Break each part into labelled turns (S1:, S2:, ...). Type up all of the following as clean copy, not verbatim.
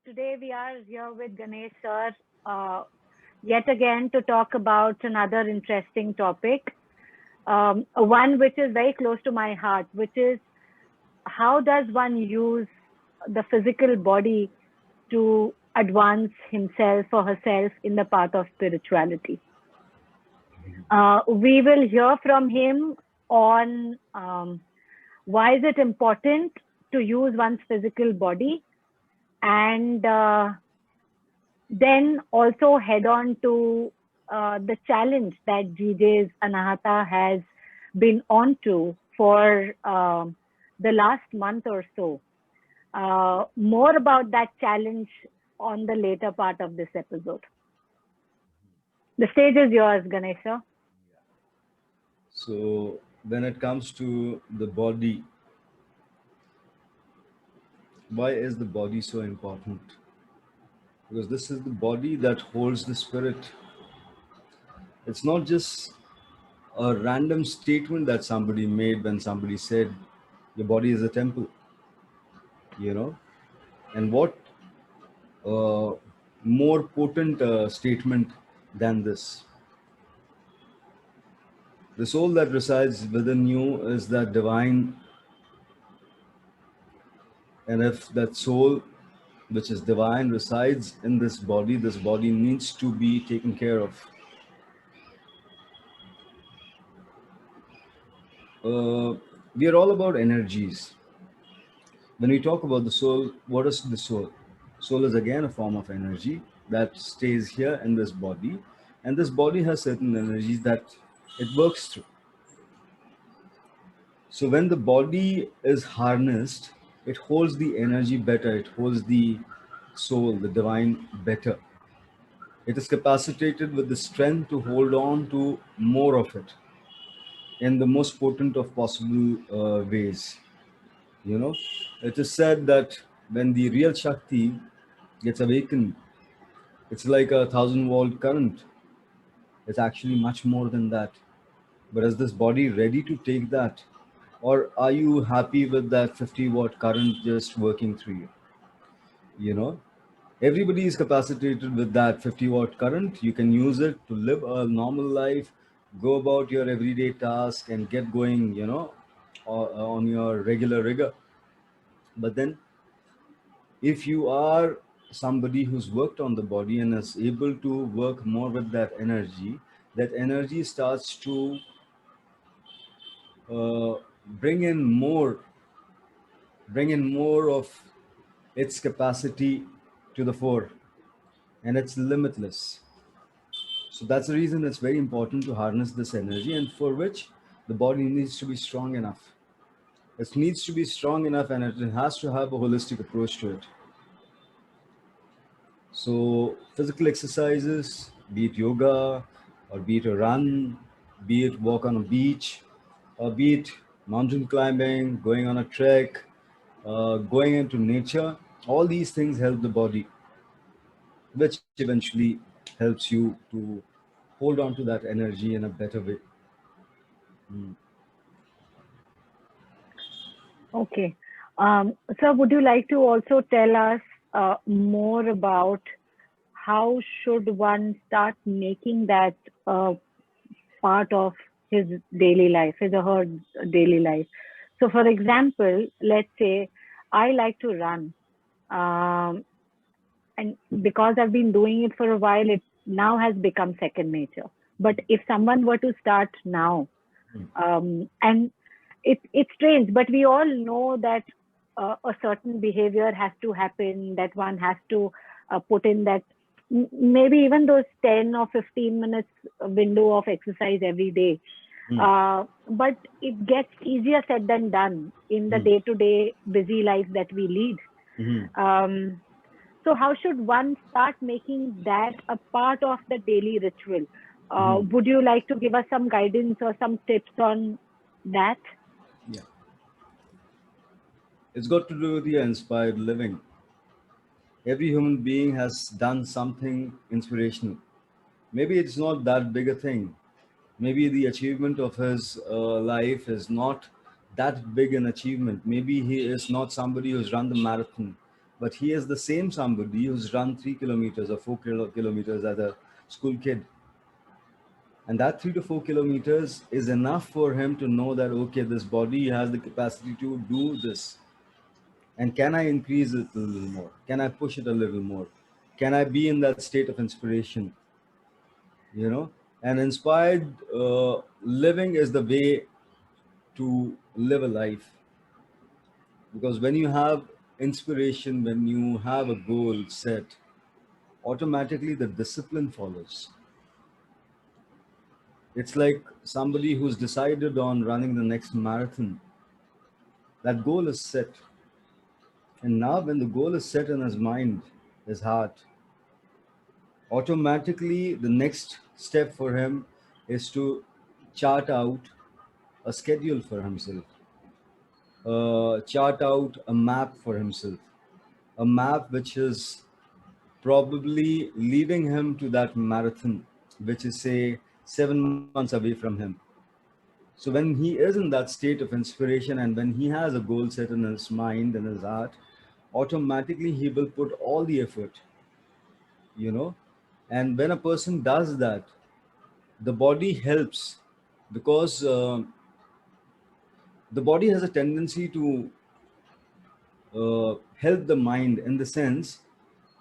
S1: Today we are here with Ganesh sir uh, yet again to talk about another interesting topic, one which is very close to my heart, which is how does one use the physical body to advance himself or herself in the path of spirituality. We will hear from him on why is it important to use one's physical body and then also head on to the challenge that GJ's Anahata has been on to for the last month or so. More about that challenge on the later part of this episode. The stage is yours, Ganesha.
S2: So when it comes to the body, why is the body so important? Because this is the body that holds the spirit. It's not just a random statement that somebody made when somebody said your body is a temple, you know. And what uh, more potent statement than this? The soul that resides within you is that divine, and if that soul which is divine resides in this body needs to be taken care of. We are all about energies. When we talk about the soul, what is the soul? Soul is again a form of energy that stays here in this body, and this body has certain energies that it works through. So when the body is harnessed, it holds the energy better, it holds the soul, the divine better. It is capacitated with the strength to hold on to more of it in the most potent of possible ways. You know, it is said that when the real Shakti gets awakened, it's like a 1,000 volt current. It's actually much more than that. But is this body ready to take that? Or are you happy with that 50-watt current just working through you? You know, everybody is capacitated with that 50-watt current. You can use it to live a normal life, go about your everyday task, and get going, on your regular rigor. But then if you are somebody who's worked on the body and is able to work more with that energy starts to uh, bring in more bring in more of its capacity to the fore, and it's limitless. So that's the reason it's very important to harness this energy, and for which the body needs to be strong enough. It needs to be strong enough, and it has to have a holistic approach to it. So physical exercises, be it yoga, or be it a run, be it walk on a beach, or be it mountain climbing, going on a trek, going into nature, all these things help the body, which eventually helps you to hold on to that energy in a better way.
S1: Okay. Sir, would you like to also tell us more about how should one start making that part of his daily life, his or her daily life? So, for example, let's say I like to run, um, and because I've been doing it for a while, it now has become second nature. But if someone were to start now, and it's strange, but we all know that a certain behavior has to happen, that one has to put in that maybe even those 10 or 15 minutes window of exercise every day. But it gets easier said than done in the day to day busy life that we lead. Um, so, how should one start making that a part of the daily ritual? Would you like to give us some guidance or some tips on that?
S2: Yeah, it's got to do with your inspired living. Every human being has done something inspirational. Maybe it's not that big a thing. Maybe the achievement of his life is not that big an achievement. Maybe he is not somebody who's run the marathon. but he is the same somebody who's run 3 kilometers or 4 kilometers as a school kid. And that 3 to 4 kilometers is enough for him to know that, okay, this body has the capacity to do this. And can I increase it a little more? Can I push it a little more? Can I be in that state of inspiration? You know, and inspired living is the way to live a life. Because when you have inspiration, when you have a goal set, automatically the discipline follows. It's like somebody who's decided on running the next marathon. That goal is set. And now, when the goal is set in his mind, his heart, automatically the next step for him is to chart out a schedule for himself, chart out a map for himself, a map which is probably leading him to that marathon, which is, say, 7 months away from him. So when he is in that state of inspiration and when he has a goal set in his mind and his heart, automatically he will put all the effort, you know. And when a person does that, the body helps, because the body has a tendency to help the mind, in the sense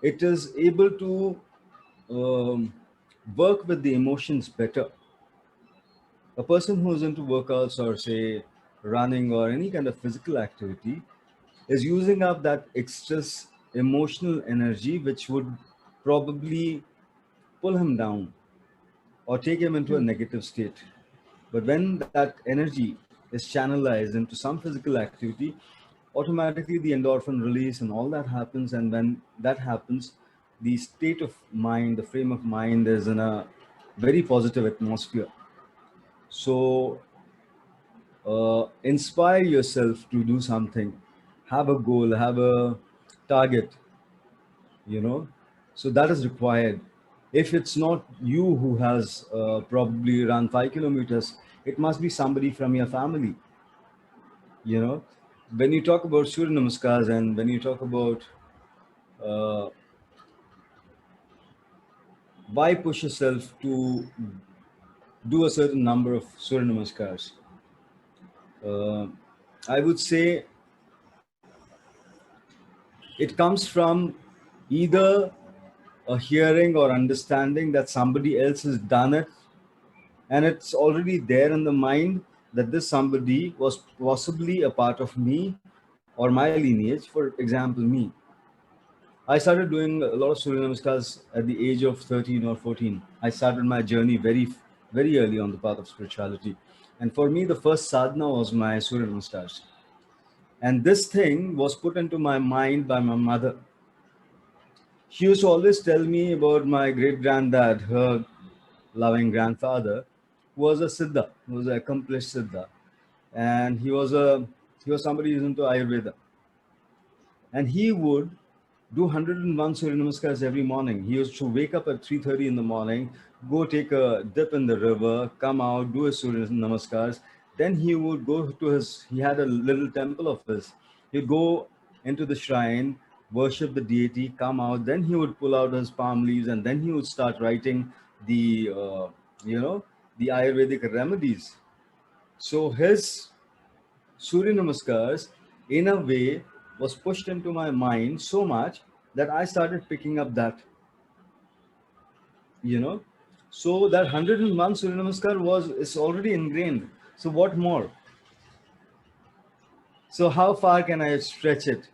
S2: it is able to um, work with the emotions better. A person who is into workouts or, say, running or any kind of physical activity is using up that excess emotional energy, which would probably pull him down or take him into a
S1: Hmm.
S2: negative state. But when that energy is channelized into some physical activity, automatically the endorphin release and all that happens. And when that happens, the state of mind, the frame of mind is in a very positive atmosphere. So inspire yourself to do something, have a goal, have a target, you know. So that is required. If it's not you who has probably run 5 kilometers, it must be somebody from your family, you know. When you talk about Surya Namaskars and when you talk about uh, why push yourself to do a certain number of Surya Namaskars, uh, I would say it comes from either a hearing or understanding that somebody else has done it, and it's already there in the mind that this somebody was possibly a part of me or my lineage. For example, me, I started doing a lot of Surya Namaskars at the age of 13 or 14. I started my journey very early on the path of spirituality. And for me, the first sadhana was my Surya Namaskars. And this thing was put into my mind by my mother. She used to always tell me about my great granddad, her loving grandfather, who was a Siddha, who was an accomplished Siddha. And he was somebody who's into Ayurveda. And he would do 101 Surya Namaskars every morning. He used to wake up at 3:30 in the morning, go take a dip in the river, come out, do his Surya Namaskars. Then he would go to he had a little temple of his. He'd go into the shrine, worship the deity, come out. Then he would pull out his palm leaves and then he would start writing the, you know, the Ayurvedic remedies. So his Surya Namaskars, in a way, was pushed into my mind so much that I started picking up that, you know. So that 101 Surya Namaskar was is already ingrained. So what more? So how far can I stretch it?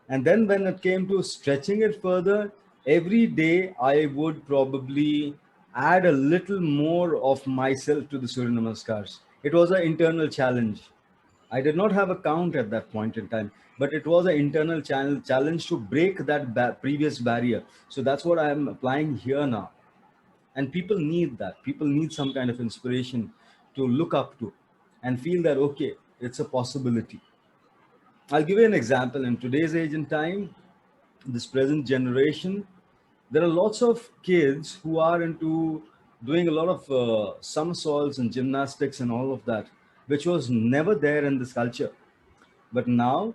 S2: And then when it came to stretching it further, every day I would probably add a little more of myself to the Surya Namaskars. It was an internal challenge. I did not have a count at that point in time, but it was an internal challenge to break that previous barrier. So that's what I am applying here now. And people need that. People need some kind of inspiration to look up to and feel that, okay, it's a possibility. I'll give you an example. In today's age and time, this present generation, there are lots of kids who are into doing a lot of somersaults and gymnastics and all of that, which was never there in this culture. But now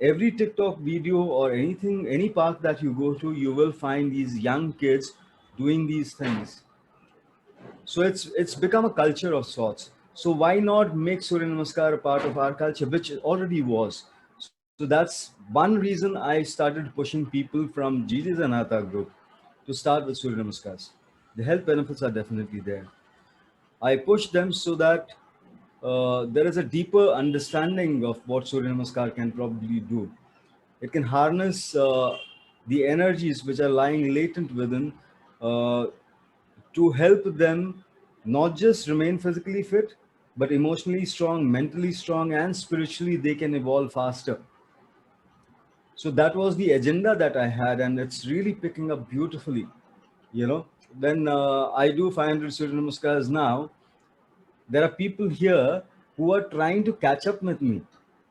S2: Every TikTok video or anything, any park that you go to, you will find these young kids doing these things. So it's become a culture of sorts. So why not make Surya Namaskar a part of our culture, which it already was. So that's one reason I started pushing people from GG Zanata group to start with Surya Namaskars. The health benefits are definitely there. I push them so that there is a deeper understanding of what Surya Namaskar can probably do. It can harness the energies which are lying latent within, uh, to help them not just remain physically fit, but emotionally strong, mentally strong, and spiritually they can evolve faster. So that was the agenda that I had, and it's really picking up beautifully. You know, when I do 500 Surya Namaskars now, there are people here who are trying to catch up with me.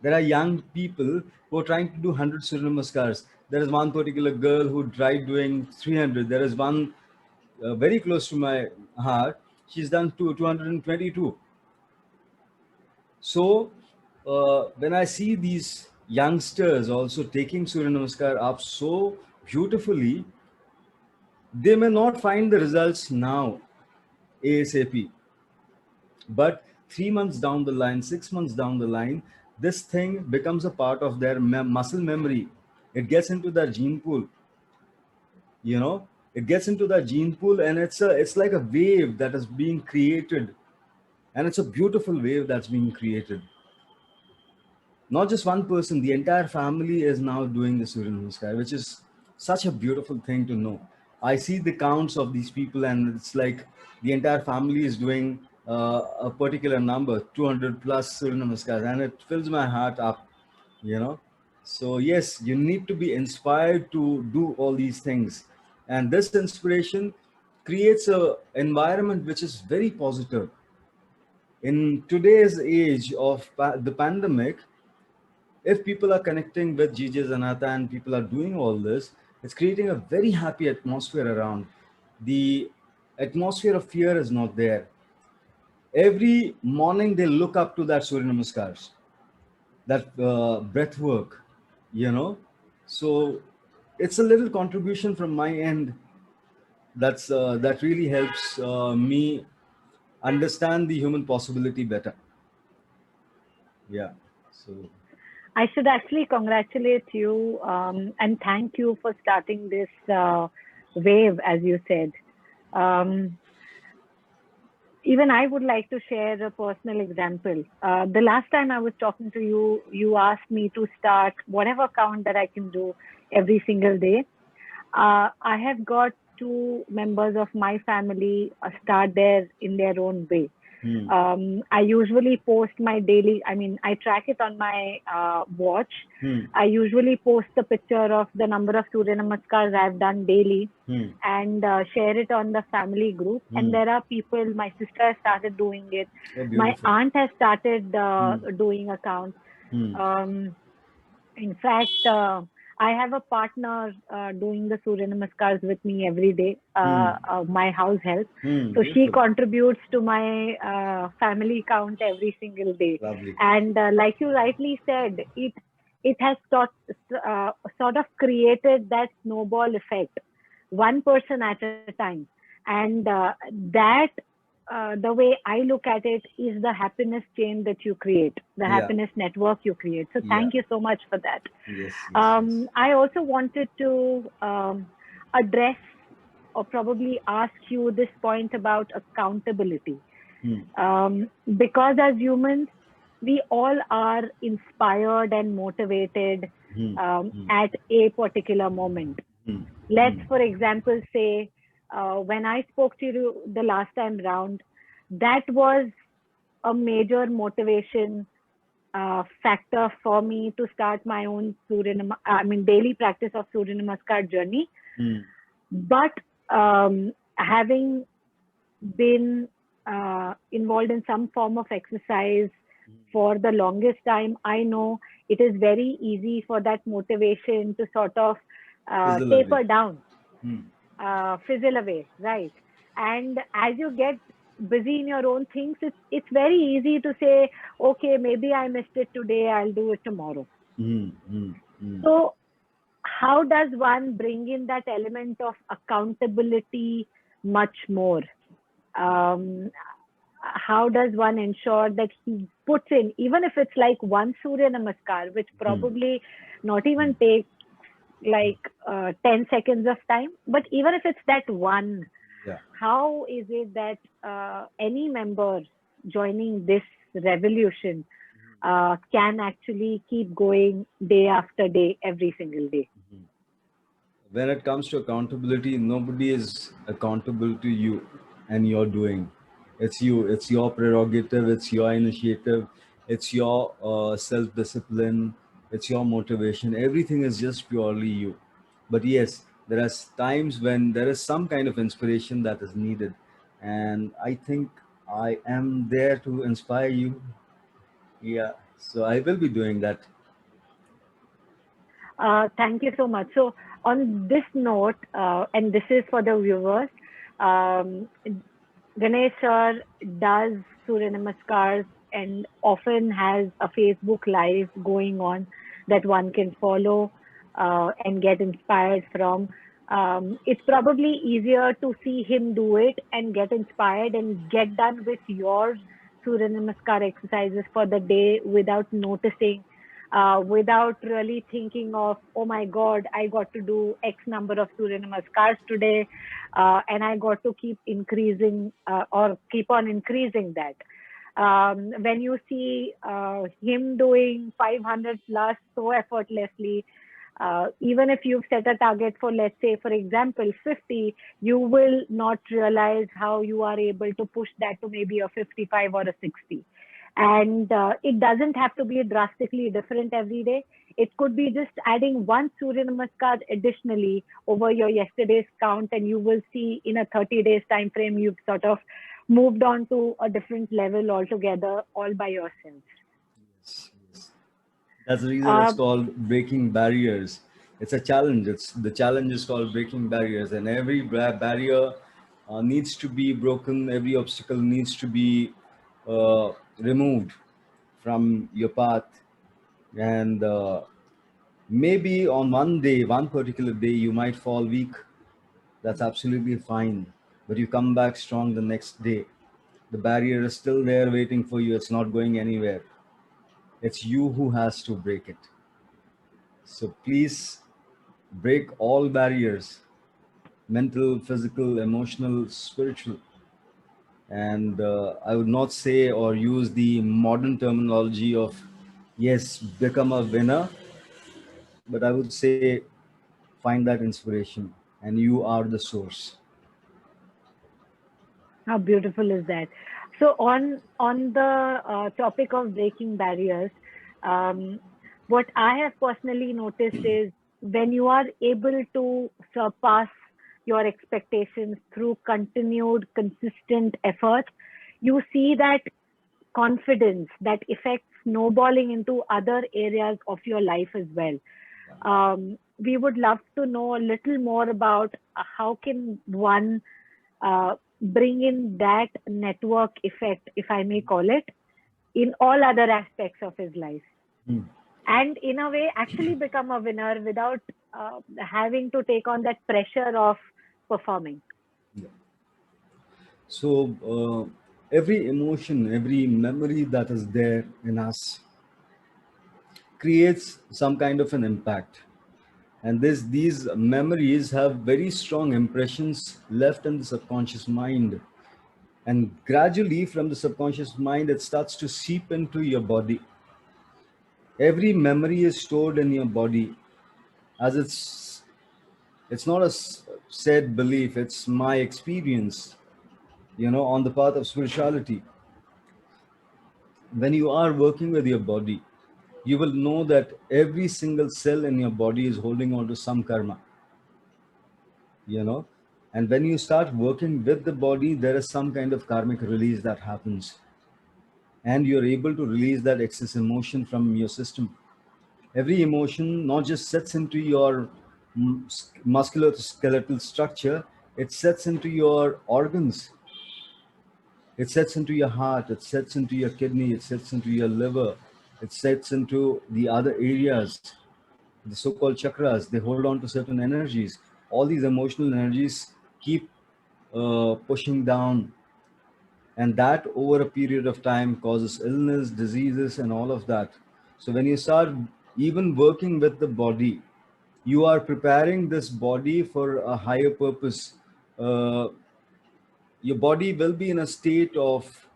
S2: There are young people who are trying to do 100 Surya Namaskars. There is one particular girl who tried doing 300. There is one very close to my heart. She's done 222. So when I see these youngsters also taking Surya Namaskar up so beautifully, they may not find the results now, ASAP. But 3 months down the line, 6 months down the line, this thing becomes a part of their muscle memory. It gets into their gene pool, you know, it gets into that gene pool, and it's like a wave that is being created, and it's a beautiful wave that's being created. Not just one person, the entire family is now doing the Surya Namaskar, which is such a beautiful thing to know. I see the counts of these people, and it's like the entire family is doing a particular number, 200 plus Surya Namaskars, and it fills my heart up, you know. So, yes, you need to be inspired to do all these things. And this inspiration creates a environment which is very positive. In today's age of the pandemic, if people are connecting with GJ Zanata and people are doing all this, it's creating a very happy atmosphere around. The atmosphere of fear is not there. Every morning they look up to that Surya Namaskars, that breath work, you know. So it's a little contribution from my end that really helps me understand the human possibility better. Yeah. So
S1: I should actually congratulate you and thank you for starting this wave, as you said. Um, Even I would like to share a personal example. The last time I was talking to you, you asked me to start whatever count that I can do every single day. I have got two members of my family start there in their own way.
S2: hmm,
S1: I usually post my daily, I mean, I track it on my watch.
S2: hmm,
S1: I usually post the picture of the number of Surya Namaskars I've done daily
S2: hmm,
S1: and share it on the family group. And
S2: hmm.
S1: there are people, my sister has started doing it.
S2: Oh,
S1: My
S2: beautiful.
S1: aunt has started
S2: Hmm,
S1: doing accounts.
S2: hmm,
S1: Um, in fact, I have a partner doing the Surya Namaskars with me every day,
S2: hmm,
S1: my house help. So she
S2: beautiful.
S1: contributes to my family count every single day.
S2: Lovely.
S1: And like you rightly said, it has sort of created that snowball effect, one person at a time. And that the way I look at it is the happiness chain that you create, the
S2: Yeah,
S1: happiness network you create. So
S2: yeah.
S1: thank you so much for that.
S2: Yes, yes, yes.
S1: I also wanted to address or probably ask you this point about accountability.
S2: Hmm,
S1: Because as humans, we all are inspired and motivated
S2: hmm, hmm,
S1: at a particular moment.
S2: hmm,
S1: Let's,
S2: hmm,
S1: for example, say when I spoke to you the last time round, that was a major motivation factor for me to start my own daily practice of Surya Namaskar journey.
S2: hmm,
S1: But having been involved in some form of exercise for the longest time, I know it is very easy for that motivation to sort of
S2: fizzle away.
S1: taper down,
S2: Hmm,
S1: fizzle away, right? And as you get busy in your own things, it's very easy to say, okay, maybe I missed it today, I'll do it tomorrow.
S2: mm, mm, mm.
S1: So how does one bring in that element of accountability much more? Um, how does one ensure that he puts in, even if it's like one Surya Namaskar, which
S2: Mm,
S1: probably not even takes like 10 seconds of time, but even if it's that one,
S2: yeah.
S1: how is it that any member joining this revolution can actually keep going day after day, every single day?
S2: When it comes to accountability, nobody is accountable to you and your doing. It's you. It's your prerogative. It's your initiative. It's your self-discipline. It's your motivation. Everything is just purely you. But yes, there are times when there is some kind of inspiration that is needed, and I think I am there to inspire you. Yeah. So I will be doing that.
S1: Thank you so much. So, on this note, and this is for the viewers, um, Ganesh sir does Surya Namaskars and often has a Facebook Live going on that one can follow and get inspired from. It's probably easier to see him do it and get inspired and get done with your Surya Namaskar exercises for the day without noticing, without really thinking of, oh my God, I got to do X number of Surya Namaskars today, and I got to keep increasing or keep on increasing that. When you see him doing 500 plus so effortlessly, even if you've set a target for, let's say, for example, 50, you will not realize how you are able to push that to maybe a 55 or a 60. And it doesn't have to be drastically different every day. It could be just adding one Surya Namaskar additionally over your yesterday's count, and you will see in a 30 days time frame, you've sort of moved on to a different level altogether, all by yourself.
S2: Yes, yes. That's the reason it's
S1: Uh,
S2: called breaking barriers. It's a challenge. It's the challenge is called breaking barriers, and every barrier needs to be broken. Every obstacle needs to be removed from your path. And maybe on one day, one particular day, you might fall weak. That's absolutely fine. But you come back strong the next day. The barrier is still there waiting for you. It's not going anywhere. It's you who has to break it. So please break all barriers, mental, physical, emotional, spiritual. And I would not say or use the modern terminology of, yes, become a winner, but I would say find that inspiration and you are the source.
S1: how beautiful is that? So on the topic of breaking barriers, um, what I have personally noticed is when you are able to surpass your expectations through continued, consistent effort, you see that confidence, that effect snowballing into other areas of your life as well. We would love to know a little more about how can one bring in that network effect, if I may call it, in all other aspects of his life.
S2: Hmm.
S1: And in a way, actually become a winner without having to take on that pressure of performing.
S2: Yeah. So every emotion, every memory that is there in us creates some kind of an impact. And these memories have very strong impressions left in the subconscious mind. And gradually, from the subconscious mind, it starts to seep into your body. Every memory is stored in your body, as it's not a said belief, it's my experience, on the path of spirituality. When you are working with your body, you will know that every single cell in your body is holding on to some karma, you know and when you start working with the body, there is some kind of karmic release that happens, and you're able to release that excess emotion from your system. Every emotion not just sets into your muscular skeletal structure, it sets into your organs, it sets into your heart, it sets into your kidney, it sets into your liver, It sets into the other areas, the so-called chakras. They hold on to certain energies. All these emotional energies keep pushing down, and that over a period of time causes illness, diseases, and all of that. So when you start even working with the body, you are preparing this body for a higher purpose. uh, your body will be in a state of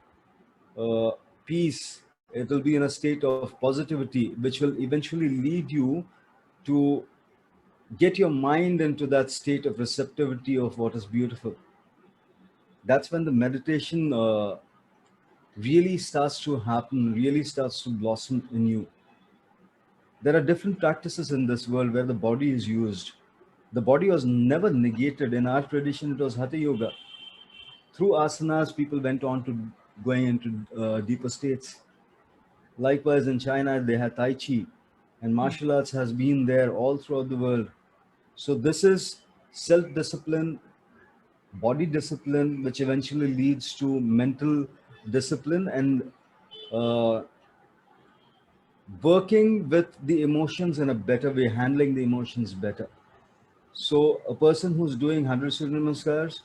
S2: uh, peace. It will be in a state of positivity, which will eventually lead you to get your mind into that state of receptivity of what is beautiful. That's when the meditation really starts to happen, really starts to blossom in you. There are different practices in this world where the body is used. The body was never negated. In our tradition, it was Hatha Yoga. Through asanas, people went on to going into deeper states. Likewise, in China, they had Tai Chi, and martial arts has been there all throughout the world. So, this is self discipline, body discipline, which eventually leads to mental discipline and uh, working with the emotions in a better way, handling the emotions better. So a person who's doing 100 Surya Namaskars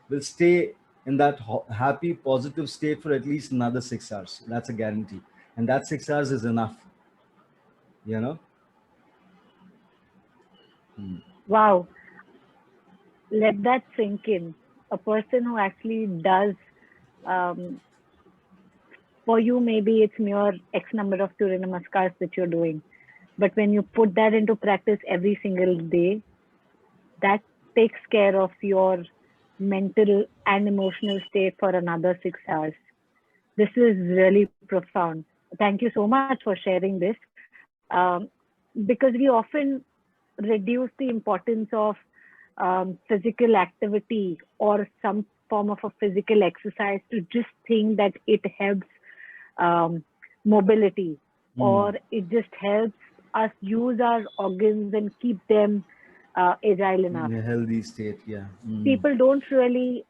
S2: will stay in that happy, positive state for at least another 6 hours. That's a guarantee. And that 6 hours is enough, you know?
S1: Wow, let that sink in. A person who actually does, um, for you, maybe it's mere X number of Surya Namaskars that you're doing. But when you put that into practice every single day, that takes care of your mental and emotional state for another 6 hours. This is really profound. Thank you so much for sharing this. Because we often reduce the importance of physical activity or some form of a physical exercise to just think that it helps um, mobility, or it just helps us use our organs and keep them agile enough.
S2: In a healthy state, yeah.
S1: People don't really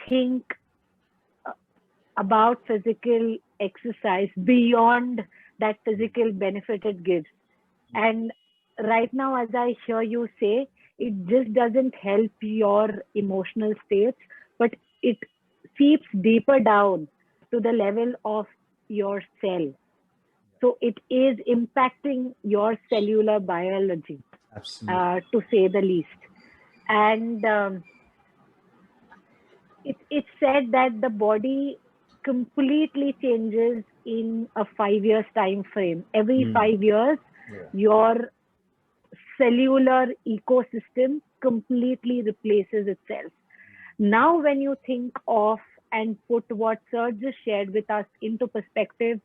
S1: think about physical exercise beyond that physical benefit it gives. And right now, as I hear you say, it just doesn't help your emotional states, but it seeps deeper down to the level of your cell. So it is impacting your cellular biology,
S2: Absolutely.
S1: to say the least. And it's said that the body completely changes in a 5 years time frame. Every 5 years,
S2: Yeah.
S1: your cellular ecosystem completely replaces itself. Now, when you think of and put what Sir just shared with us into perspective,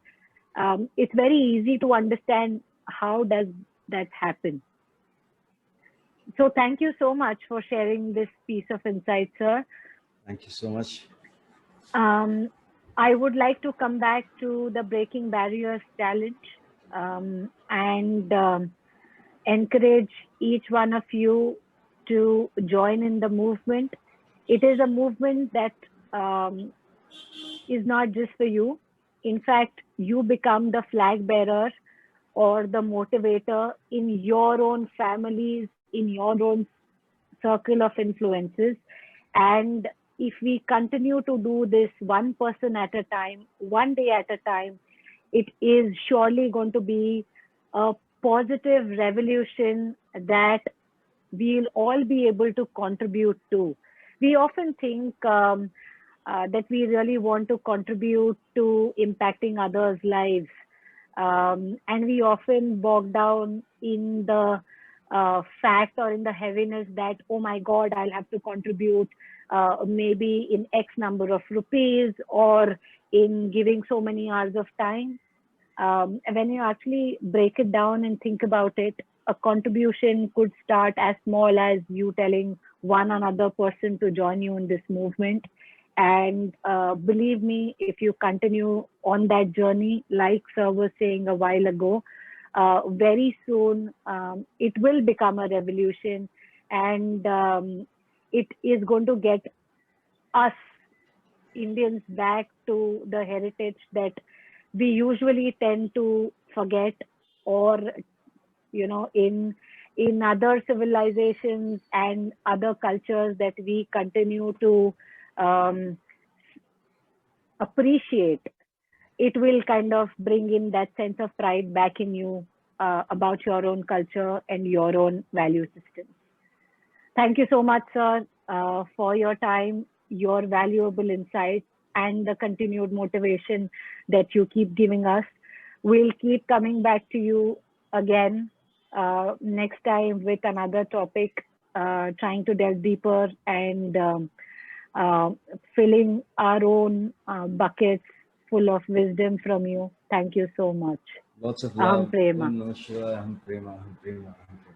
S1: it's very easy to understand how does that happen. So thank you so much for sharing this piece of insight, sir.
S2: Thank you so much.
S1: I would like to come back to the Breaking Barriers Challenge, and encourage each one of you to join in the movement. It is a movement that is not just for you. In fact, you become the flag bearer or the motivator in your own families, in your own circle of influences. And if we continue to do this one person at a time, one day at a time, it is surely going to be a positive revolution that we'll all be able to contribute to. We often think that we really want to contribute to impacting others' lives. And we often bog down in the fact or in the heaviness that, oh my God, I'll have to contribute maybe in X number of rupees or in giving so many hours of time. When you actually break it down and think about it, a contribution could start as small as you telling one another person to join you in this movement. And believe me, if you continue on that journey, like Sir was saying a while ago, very soon it will become a revolution, and it is going to get us Indians back to the heritage that we usually tend to forget, or in other civilizations and other cultures that we continue to um, appreciate, it will kind of bring in that sense of pride back in you about your own culture and your own value system. Thank you so much, sir, for your time, your valuable insights, and the continued motivation that you keep giving us. We'll keep coming back to you again next time with another topic, trying to delve deeper and uh, filling our own buckets full of wisdom from you. Thank you so much.
S2: Lots of
S1: Aham
S2: love.
S1: Prema.
S2: Om Namah Shivaya. Aham Prema. Aham Prema. Aham Prema.